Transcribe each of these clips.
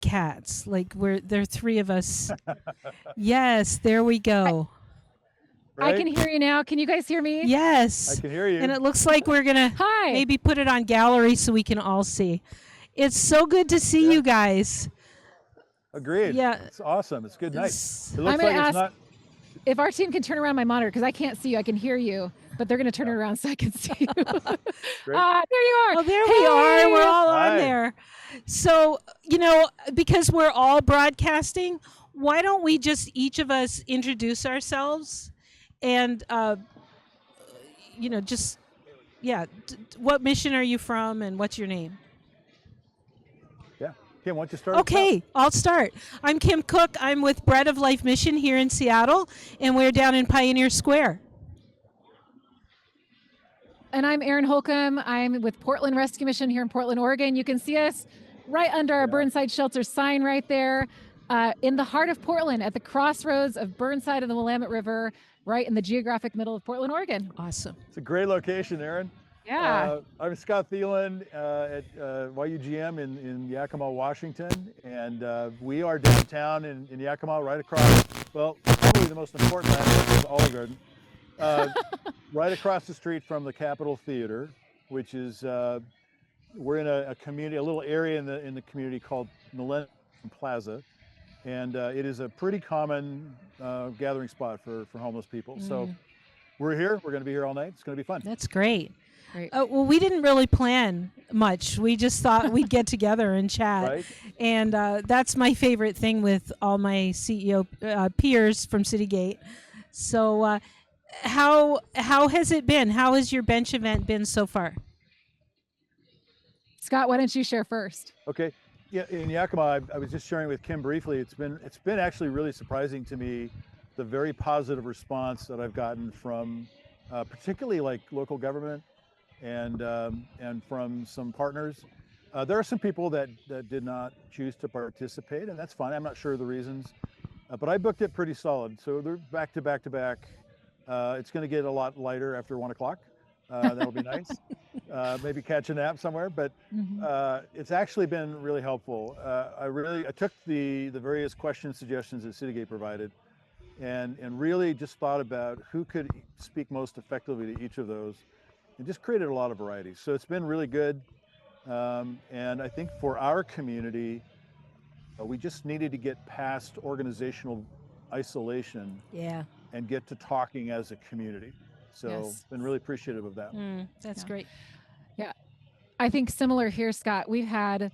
cats. Like there are three of us. Yes, there we go. I can hear you now. Can you guys hear me? Yes. I can hear you. And it looks like we're going to maybe put it on gallery so we can all see. It's so good to see you guys. Agreed. Yeah. It's awesome. It's good night. It looks like it's not. If our team can turn around my monitor, because I can't see you, I can hear you, but they're going to turn it around so I can see you. There you are. Oh, there we are. We're all on there. So, because we're all broadcasting, why don't we just each of us introduce ourselves and, what mission are you from and what's your name? Yeah. Kim, why don't you start? Okay, I'll start. I'm Kim Cook. I'm with Bread of Life Mission here in Seattle, and we're down in Pioneer Square. And I'm Erin Holcomb. I'm with Portland Rescue Mission here in Portland, Oregon. You can see us right under our Burnside Shelter sign right there in the heart of Portland at the crossroads of Burnside and the Willamette River, right in the geographic middle of Portland, Oregon. Awesome. It's a great location, Erin. Yeah. I'm Scott Thielen at UGM in Yakima, Washington, and we are downtown in Yakima, right across, probably the most important aspect of Olive Garden, right across the street from the Capitol Theater, which is, we're in a community, a little area in the community called Millennium Plaza, and it is a pretty common gathering spot for homeless people. So we're here. We're going to be here all night. It's going to be fun. That's great. Well, we didn't really plan much. We just thought we'd get together and chat. Right. And that's my favorite thing with all my CEO peers from Citygate. So how has it been? How has your bench event been so far? Scott, why don't you share first? Okay. Yeah, in Yakima, I was just sharing with Kim briefly. It's been actually really surprising to me, the very positive response that I've gotten from particularly like local government and from some partners. There are some people that did not choose to participate, and that's fine. I'm not sure of the reasons, but I booked it pretty solid. So they're back to back to back. It's going to get a lot lighter after 1 o'clock. That'll be nice. Maybe catch a nap somewhere, but it's actually been really helpful. I took the various question suggestions that Citygate provided, and really just thought about who could speak most effectively to each of those, and just created a lot of variety. So it's been really good, and I think for our community, we just needed to get past organizational isolation, and get to talking as a community. So been really appreciative of that. That's great. Yeah. I think similar here, Scott. We've had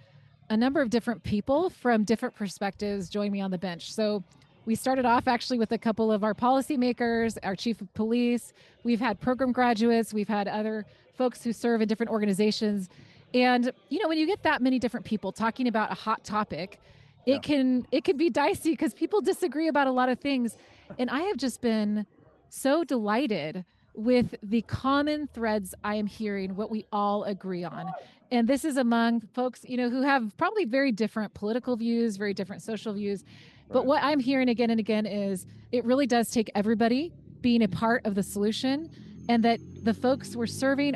a number of different people from different perspectives join me on the bench. So we started off actually with a couple of our policymakers, our chief of police. We've had program graduates. We've had other folks who serve in different organizations. And, when you get that many different people talking about a hot topic, it can be dicey because people disagree about a lot of things. And I have just been so delighted with the common threads I am hearing, what we all agree on. And this is among folks, who have probably very different political views, very different social views. But what I'm hearing again and again is it really does take everybody being a part of the solution, and that the folks we're serving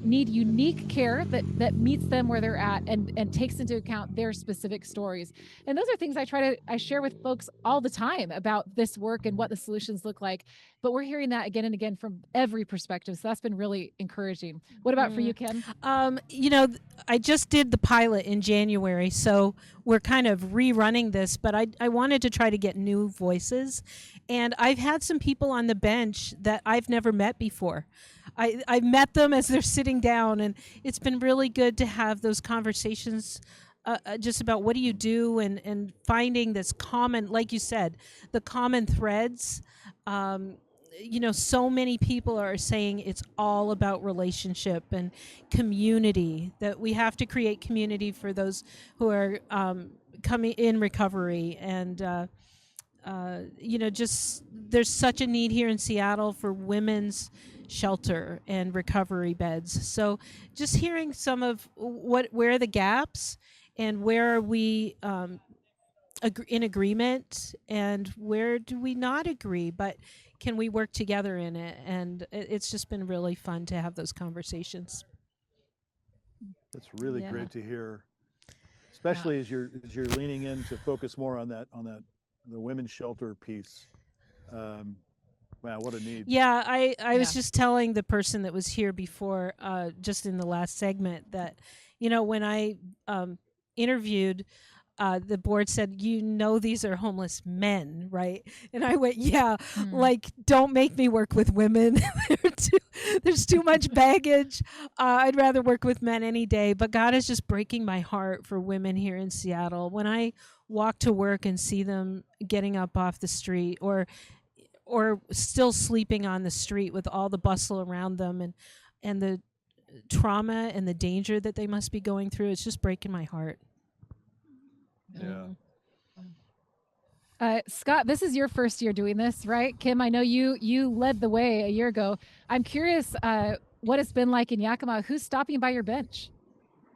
need unique care that meets them where they're at and takes into account their specific stories. And those are things I share with folks all the time about this work and what the solutions look like. But we're hearing that again and again from every perspective. So that's been really encouraging. What about for you, Kim? I just did the pilot in January, so we're kind of rerunning this, but I wanted to try to get new voices. And I've had some people on the bench that I've never met before. I've met them as they're sitting down, and it's been really good to have those conversations just about what do you do, and finding this common, like you said, the common threads. So many people are saying it's all about relationship and community, that we have to create community for those who are coming in recovery. And, just there's such a need here in Seattle for women's shelter and recovery beds. So just hearing some of where are the gaps and where are we in agreement and where do we not agree, but can we work together in it? And it's just been really fun to have those conversations. That's really great to hear. especially as you're leaning in to focus more on the women's shelter piece. Wow, what a need. Yeah, I was Yeah. just telling the person that was here before, just in the last segment, that when I interviewed, the board said, these are homeless men, right? And I went, yeah, Mm. like, don't make me work with women. There's too much baggage. I'd rather work with men any day. But God is just breaking my heart for women here in Seattle. When I walk to work and see them getting up off the street, or still sleeping on the street with all the bustle around them, and the trauma and the danger that they must be going through, it's just breaking my heart. Yeah. Scott, this is your first year doing this, right? Kim, I know you led the way a year ago. I'm curious what it's been like in Yakima. Who's stopping by your bench?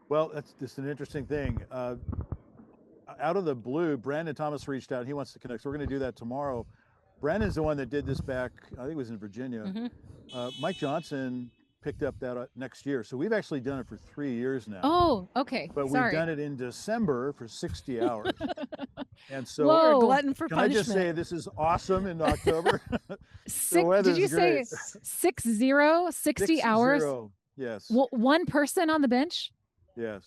Well, that's just an interesting thing. Out of the blue, Brandon Thomas reached out. He wants to connect. So we're going to do that tomorrow. Brandon's the one that did this back, I think it was in Virginia. Mm-hmm. Mike Johnson picked up that next year. So we've actually done it for 3 years now. Oh, okay. But Sorry. we've done it in December for 60 hours. And so Whoa. You're a glutton for can I punishment. just say this is awesome in October? Did you say 60 hours? 60, yes. One person on the bench? Yes.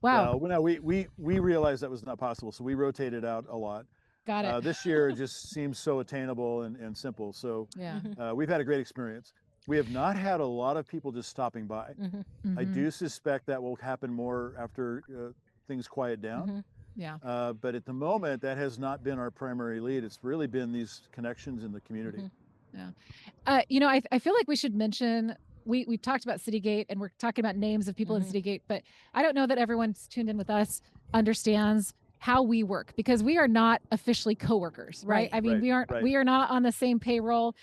Wow. Well, no, we realized that was not possible. So we rotated out a lot. Got it. This year it just seems so attainable and simple. So Yeah. we've had a great experience. We have not had a lot of people just stopping by. Mm-hmm. I do suspect that will happen more after things quiet down. Yeah. But at the moment, that has not been our primary lead. It's really been these connections in the community. Yeah. I feel like we should mention, we've talked about Citygate and we're talking about names of people in Citygate, but I don't know that everyone's tuned in with us understands how we work, because we are not officially coworkers, right? I mean, we are not on the same payroll,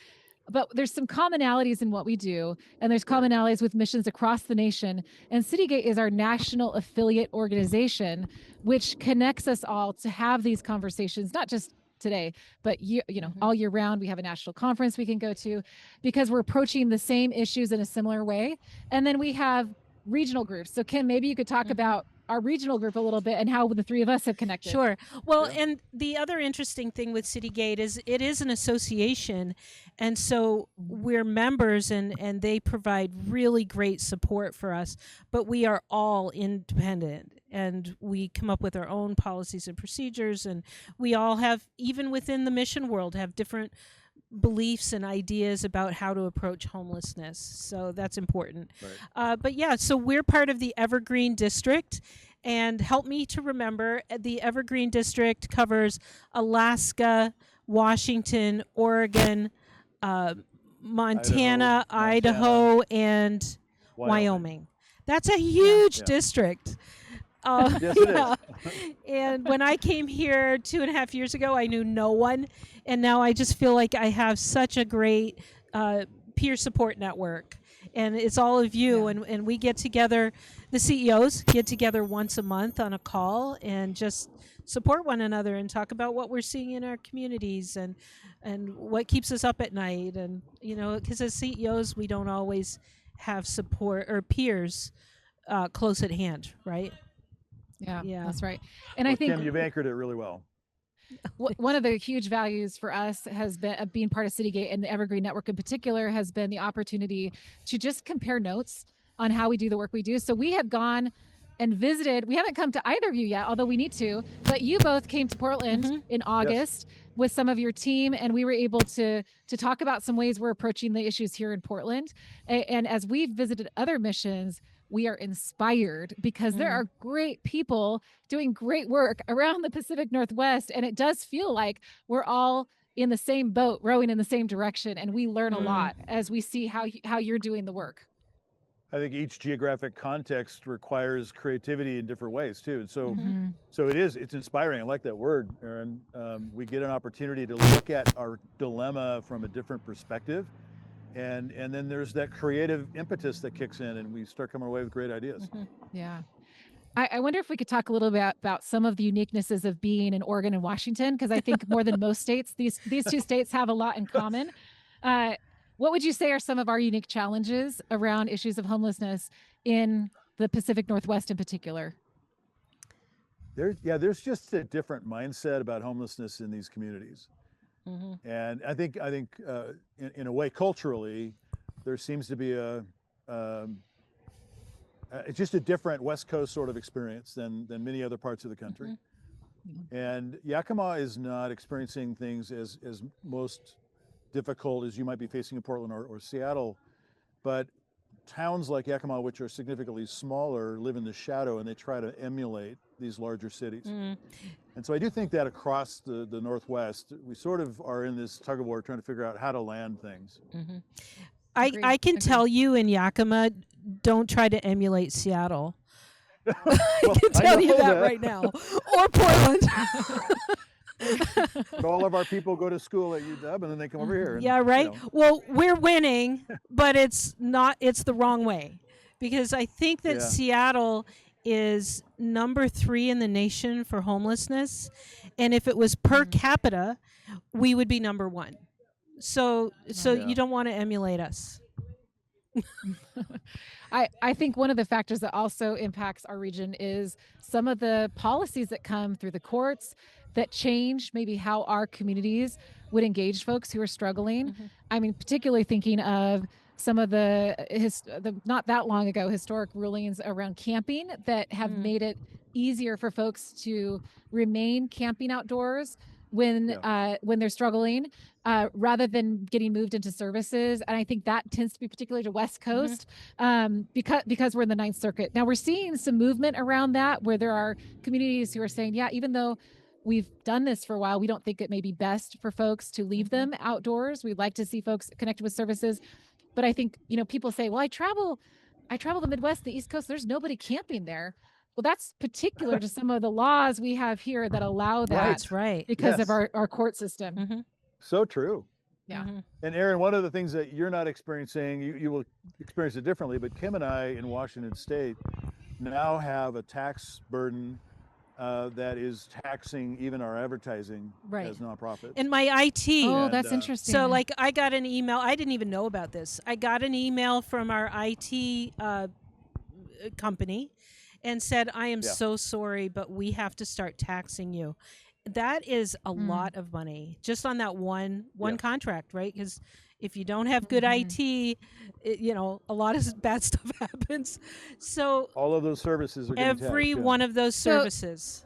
but there's some commonalities in what we do, and there's commonalities with missions across the nation. And Citygate is our national affiliate organization, which connects us all to have these conversations, not just today, but all year round. We have a national conference we can go to because we're approaching the same issues in a similar way. And then we have regional groups. So Kim, maybe you could talk about our regional group a little bit and how the three of us have connected. Sure. Well, and the other interesting thing with Citygate is it is an association. And so we're members, and they provide really great support for us, but we are all independent, and we come up with our own policies and procedures. And we all have, even within the mission world, have different beliefs and ideas about how to approach homelessness. So that's important. But yeah, so we're part of the Evergreen District, and help me to remember, the Evergreen District covers Alaska, Washington, Oregon, Montana, Idaho, and Wyoming. That's a huge district. Yes, it is. And when I came here 2.5 years ago, I knew no one. And now I just feel like I have such a great peer support network. And it's all of you. And we get together, the CEOs get together once a month on a call and just support one another and talk about what we're seeing in our communities and what keeps us up at night. And, because as CEOs, we don't always have support or peers close at hand, right? Yeah, that's right. And Well, I think Kim, you've anchored it really well. one of the huge values for us has been being part of Citygate, and the Evergreen Network in particular has been the opportunity to just compare notes on how we do the work we do. So we have gone and visited. We haven't come to either of you yet, although we need to, but you both came to Portland in August with some of your team, and we were able to talk about some ways we're approaching the issues here in Portland. And as we've visited other missions, we are inspired because there are great people doing great work around the Pacific Northwest. And it does feel like we're all in the same boat, rowing in the same direction. And we learn a lot as we see how you're doing the work. I think each geographic context requires creativity in different ways too. And so it's inspiring. I like that word, Aaron. We get an opportunity to look at our dilemma from a different perspective. And then there's that creative impetus that kicks in, and we start coming away with great ideas. Yeah. I wonder if we could talk a little bit about some of the uniquenesses of being in Oregon and Washington, because I think more than most states, these two states have a lot in common. What would you say are some of our unique challenges around issues of homelessness in the Pacific Northwest in particular? there's just a different mindset about homelessness in these communities. Hmm. And I think in a way, culturally, there seems to be um, it's just a different West Coast sort of experience than many other parts of the country. And Yakima is not experiencing things as most difficult as you might be facing in Portland or Seattle, but towns like Yakima, which are significantly smaller, live in the shadow and they try to emulate these larger cities. Mm. And so I do think that across the Northwest, we sort of are in this tug of war trying to figure out how to land things. Hmm. Agreed. I can Agreed. tell you in Yakima, don't try to emulate Seattle. I Well, can I tell you know that that. right now. Or Portland. But all of our people go to school at UW and then they come over here. And, Yeah, right. Well, we're winning, but it's the wrong way. Because I think that Yeah. Seattle is number 3 in the nation for homelessness, and if it was per capita, we would be number 1. So Yeah. you don't want to emulate us. I think one of the factors that also impacts our region is some of the policies that come through the courts that change maybe how our communities would engage folks who are struggling. Mhm. I mean, particularly thinking of some of the not that long ago historic rulings around camping that have Mm. made it easier for folks to remain camping outdoors when they're struggling, rather than getting moved into services. And I think that tends to be particular to West Coast, because we're in the Ninth Circuit. Now we're seeing some movement around that where there are communities who are saying, yeah, even though we've done this for a while, we don't think it may be best for folks to leave them outdoors. We'd like to see folks connected with services. But I think, people say, well, I travel the Midwest, the East Coast, there's nobody camping there. Well, that's particular to some of the laws we have here that allow that That's right. because of Yes. our court system. Mhm. So true. Yeah. Mhm. And Aaron, one of the things that you're not experiencing, you will experience it differently, but Kim and I in Washington State now have a tax burden that is taxing even our advertising Right. as nonprofits. And my IT. Oh, And, that's interesting. So, like, I got an email. I didn't even know about this. I got an email from our IT company and said, I am Yeah. so sorry, but we have to start taxing you. That is a lot of money just on that one Yeah. contract, right? Because if you don't have good IT, a lot of bad stuff happens. So all of those services are getting every taxed, yeah. one of those services.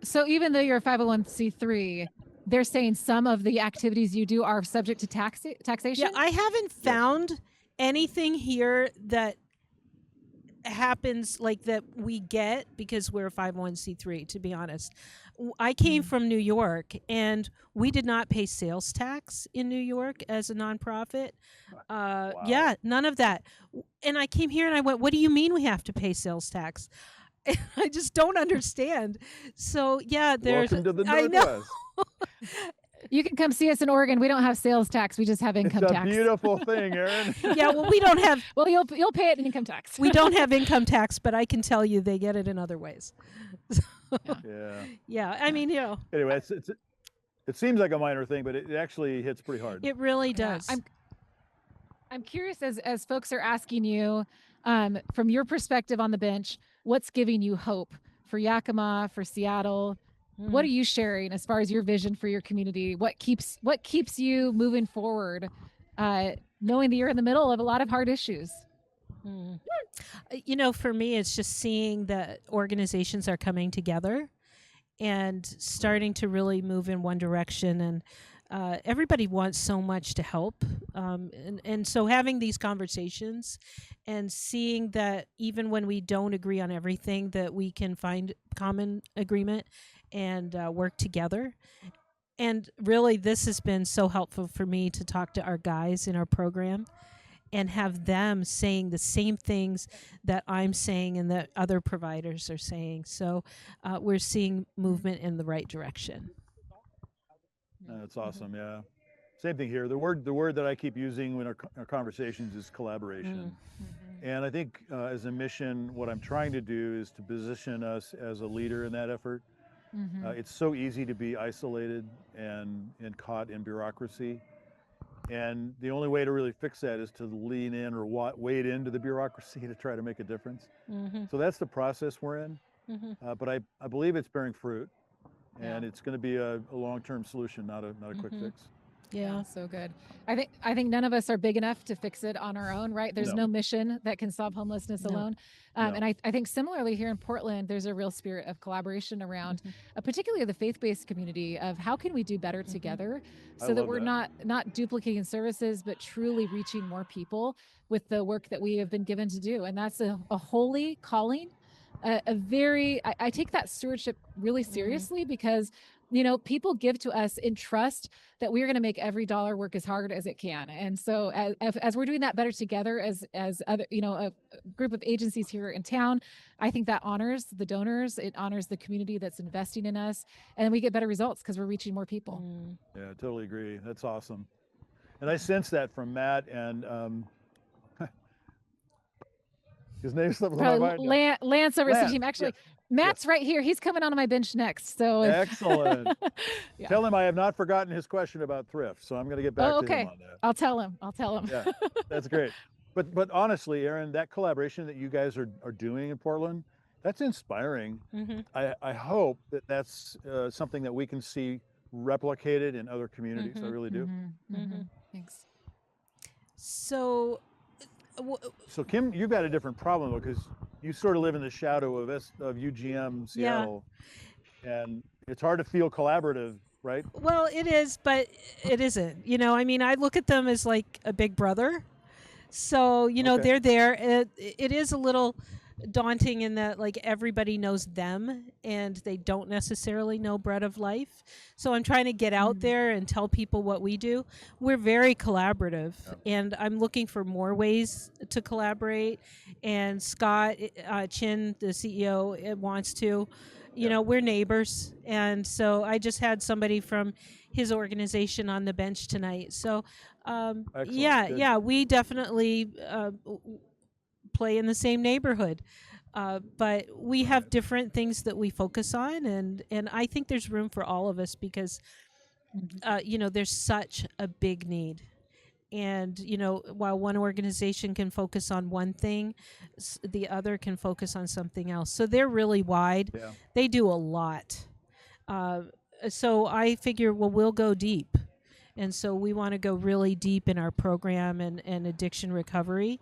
So even though you're a 501c3, they're saying some of the activities you do are subject to taxation? Yeah, I haven't found anything here that happens like that we get because we're a 501c3, to be honest. I came from New York and we did not pay sales tax in New York as a nonprofit. Yeah, none of that. And I came here and I went, what do you mean we have to pay sales tax? I just don't understand. So yeah, there's Welcome to the I know. Northwest. You can come see us in Oregon. We don't have sales tax. We just have income It's a tax. beautiful thing, Aaron. Yeah, well, we don't have Well, you'll pay it in income tax. we don't have income tax, but I can tell you they get it in other ways. Yeah. Yeah, I mean, Anyway, it seems like a minor thing, but it actually hits pretty hard. it really Yeah, does. I'm curious as folks are asking you, from your perspective on the bench, what's giving you hope for Yakima, for Seattle? What are you sharing as far as your vision for your community? What keeps you moving forward, knowing that you're in the middle of a lot of hard issues? For me, it's just seeing that organizations are coming together and starting to really move in one direction. And everybody wants so much to help. And so having these conversations and seeing that even when we don't agree on everything, that we can find common agreement and work together. And really, this has been so helpful for me to talk to our guys in our program and have them saying the same things that I'm saying and that other providers are saying. So we're seeing movement in the right direction. That's awesome. Yeah. Same thing here. The word that I keep using when our conversations is collaboration. And I think as a mission, what I'm trying to do is to position us as a leader in that effort. It's so easy to be isolated and caught in bureaucracy. And the only way to really fix that is to lean in or wade into the bureaucracy to try to make a difference. So that's the process we're in. but I believe it's bearing fruit, and Yeah. it's going to be a long-term solution, not a quick fix. Yeah. So good. I think none of us are big enough to fix it on our own, right? There's No. no mission that can solve homelessness No. alone. No. And I think similarly here in Portland, there's a real spirit of collaboration around, particularly the faith-based community, of how can we do better together, I so that love we're that. not duplicating services, but truly reaching more people with the work that we have been given to do. And that's a holy calling. A very, I take that stewardship really seriously, because people give to us in trust that we are going to make every dollar work as hard as it can. And so as we're doing that better together as other, a group of agencies here in town, I think that honors the donors, it honors the community that's investing in us, and we get better results because we're reaching more people. Yeah, I totally agree. That's awesome. And I sense that from Matt and his name's slipped my Probably mind now. Lance over the Lance, team. Actually, yes, Matt's yes. right here. He's coming onto my bench next. So Excellent. Yeah. Tell him I have not forgotten his question about thrift, so I'm going to get back to him on that. I'll tell him. Yeah, that's great. But honestly, Aaron, that collaboration that you guys are doing in Portland, that's inspiring. I hope that that's something that we can see replicated in other communities. I really do. Thanks. So, So Kim, you've got a different problem because you sort of live in the shadow of UGM Seattle, and it's hard to feel collaborative, right? well, it is, but it isn't. I mean, I look at them as like a big brother. So, Okay. they're there. It is a little daunting in that like everybody knows them and they don't necessarily know Bread of Life. So I'm trying to get out there and tell people what we do. We're very collaborative, and I'm looking for more ways to collaborate. And Scott Chin, the CEO, wants to. We're neighbors, and so I just had somebody from his organization on the bench tonight. So Good. we definitely play in the same neighborhood, but we have different things that we focus on, and I think there's room for all of us because there's such a big need. And while one organization can focus on one thing, the other can focus on something else. So they're really wide. Yeah. They do a lot. So I figure, well, we'll go deep. And so we want to go really deep in our program and addiction recovery.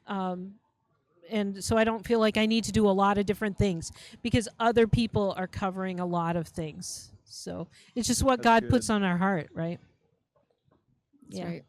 And so I don't feel like I need to do a lot of different things because other people are covering a lot of things. So it's just what That's God good. puts on our heart, right? That's right.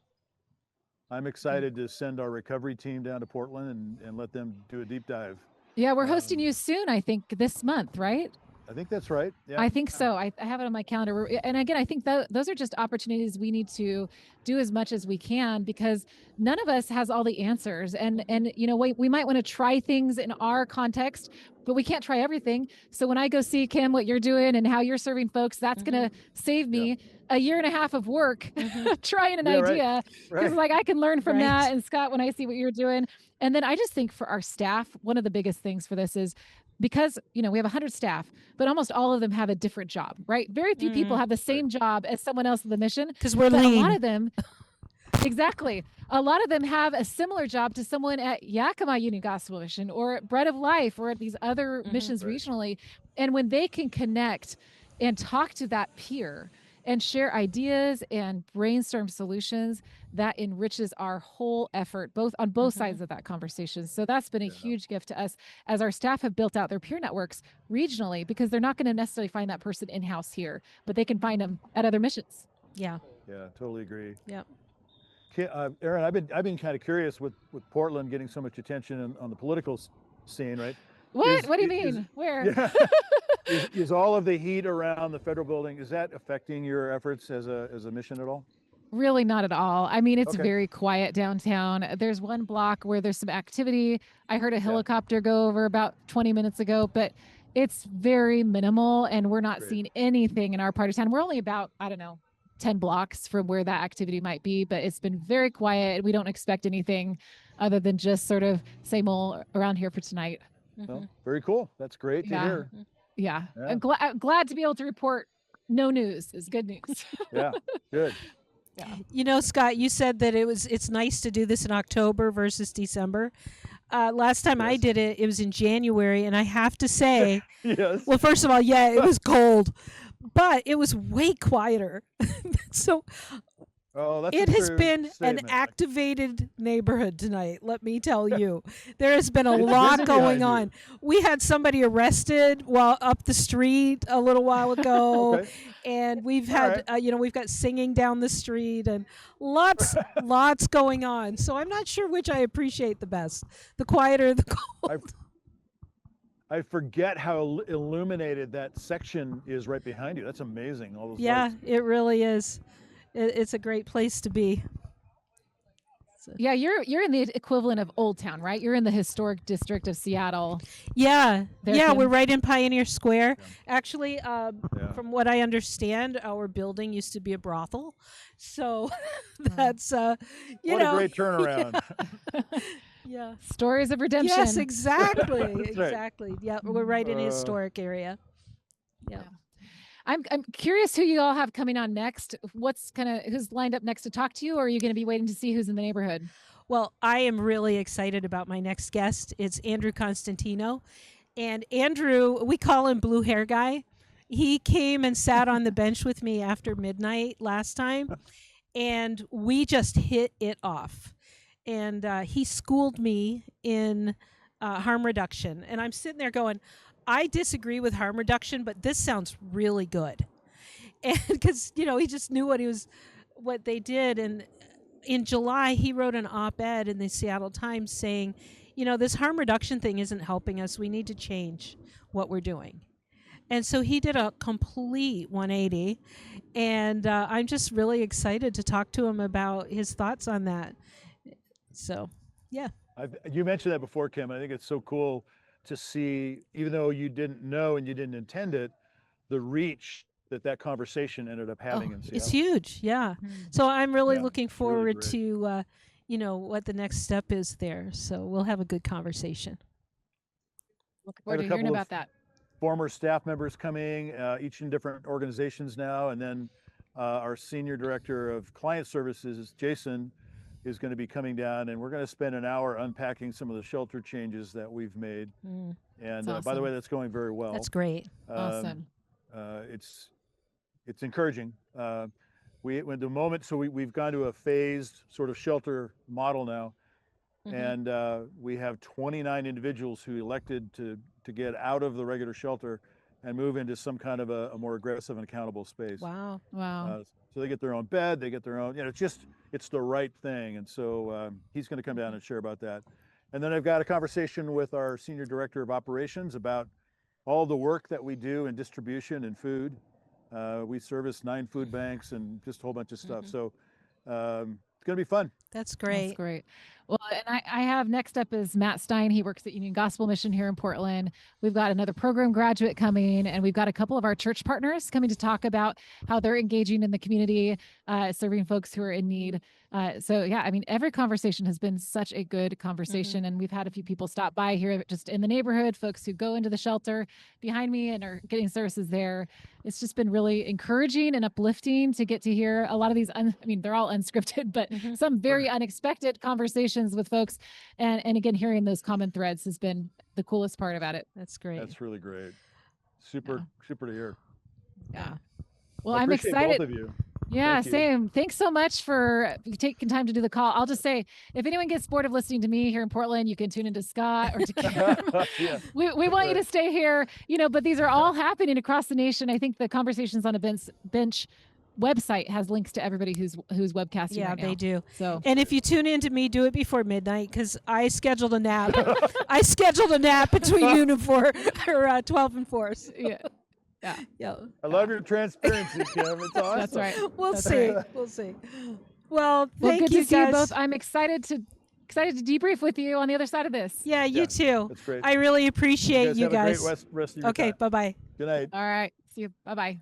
I'm excited to send our recovery team down to Portland and let them do a deep dive. Yeah, we're hosting you soon, I think, this month, right? I think that's right. Yeah. I think so. I have it on my calendar. And again, I think those are just opportunities we need to do as much as we can, because none of us has all the answers. And we might want to try things in our context, but we can't try everything. So when I go see, Kim, what you're doing and how you're serving folks, that's going to save me a year and a half of work trying an idea. Because like I can learn from that. And Scott, when I see what you're doing. And then I just think for our staff, one of the biggest things for this is, because we have 100 staff, but almost all of them have a different job, right? Very few people have the same job as someone else in the mission, because we're but lean. a lot of them exactly, a lot of them have a similar job to someone at Yakima Union Gospel Mission or at Bread of Life or at these other missions regionally. And when they can connect and talk to that peer and share ideas and brainstorm solutions, that enriches our whole effort, on both sides of that conversation. So that's been a huge gift to us as our staff have built out their peer networks regionally, because they're not going to necessarily find that person in-house here, but they can find them at other missions. Yeah, Totally agree. Yep. Aaron, I've been kind of curious with Portland getting so much attention on the political scene, right? What do you mean? Where? Yeah. Is all of the heat around the federal building, is that affecting your efforts as a mission at all? Really not at all. I mean, it's very quiet downtown. There's one block where there's some activity. I heard a helicopter go over about 20 minutes ago, but it's very minimal, and we're not seeing anything in our part of town. We're only about, 10 blocks from where that activity might be, but it's been very quiet. We don't expect anything other than just sort of same old around here for tonight. Well, very cool. That's great to hear. Yeah. I'm glad to be able to report no news is good news. Yeah, good. Scott, you said that it's nice to do this in October versus December. last time I Yes. did it, it was in January, and I have to say, Yes. well, first of all, yeah, it was cold, but it was way quieter. So Oh, that's a it has true been an statement. activated neighborhood tonight, let me tell you. There has been a It's lot busy going behind you. on. We had somebody arrested while up the street a little while ago, Okay. and we've All had right. we've got singing down the street and lots going on. So I'm not sure which I appreciate the best, the quieter, the cold. I forget how illuminated that section is right behind you. That's amazing. All those Yeah, lights. it really is. It's a great place to be. So, Yeah, you're in the equivalent of Old Town, right? You're in the historic district of Seattle. yeah, There, yeah, we're Kim. right in Pioneer Square. Yeah. Actually, Yeah. from what I understand, our building used to be a brothel. So that's you What a know, great turnaround. yeah. Stories of redemption. Yes, exactly, That's right. exactly. Yeah, we're right in a Uh, historic area. Yeah. I'm curious who you all have coming on next. Who's lined up next to talk to you, or are you going to be waiting to see who's in the neighborhood? Well, I am really excited about my next guest. It's Andrew Constantino. And Andrew, we call him Blue Hair Guy. He came and sat on the bench with me after midnight last time, and we just hit it off. And he schooled me in harm reduction. And I'm sitting there going, I disagree with harm reduction, but this sounds really good. And because, he just knew what they did. And in July, he wrote an op-ed in the Seattle Times saying, this harm reduction thing isn't helping us. We need to change what we're doing. And so he did a complete 180. And I'm just really excited to talk to him about his thoughts on that. So, yeah. You mentioned that before, Kim. I think it's so cool to see, even though you didn't know and you didn't intend it, the reach that conversation ended up having in Seattle. It's huge. Yeah. So I'm really Yeah, looking it's really forward great. to, what the next step is there. So we'll have a good conversation. Looking forward to hearing couple of about that. Former staff members coming, each in different organizations now, and then our senior director of client services, Jason, is going to be coming down, and we're going to spend an hour unpacking some of the shelter changes that we've made. Mm, And That's by the way, awesome. that's going very well. that's great. Awesome. It's encouraging. When the moment, so we've gone to a phased sort of shelter model now, Mhm. and we have 29 individuals who elected to get out of the regular shelter and move into some kind of a more aggressive and accountable space. Wow. Wow. So they get their own bed, they get their own, it's the right thing. And so he's going to come down and share about that. And then I've got a conversation with our senior director of operations about all the work that we do in distribution and food. We service 9 food banks and just a whole bunch of stuff. So it's going to be fun. That's great. That's great. Well, and I have next up is Matt Stein. He works at Union Gospel Mission here in Portland. We've got another program graduate coming, and we've got a couple of our church partners coming to talk about how they're engaging in the community, serving folks who are in need. So yeah, I mean, every conversation has been such a good conversation, and we've had a few people stop by here just in the neighborhood, folks who go into the shelter behind me and are getting services there. It's just been really encouraging and uplifting to get to hear a lot of these, they're all unscripted, but some very unexpected conversations with folks. And again, hearing those common threads has been the coolest part about it. That's great. That's really great. Super to hear. Yeah. Well, I I'm appreciate excited. both of you. Yeah, Thank you. same. Thanks so much for taking time to do the call. I'll just say, if anyone gets bored of listening to me here in Portland, you can tune into Scott or to Kim. Yeah. We want you to stay here, but these are all happening across the nation. I think the Conversations on a Bench website has links to everybody who's webcasting Yeah, right now. they do. So, And if you tune in to me, do it before midnight because I scheduled a nap. I scheduled a nap between noon and 4 or 12 and 4. So, yeah. I love your transparency, Kim. It's awesome. that's right. We'll That's see. right. We'll see. Well, Well, thank good you to see guys. you both. I'm excited to debrief with you on the other side of this. Yeah, you Yeah, too. That's great. I really appreciate you have a guys. great rest of your Okay, time. bye-bye. Good night. All right. See you. Bye-bye.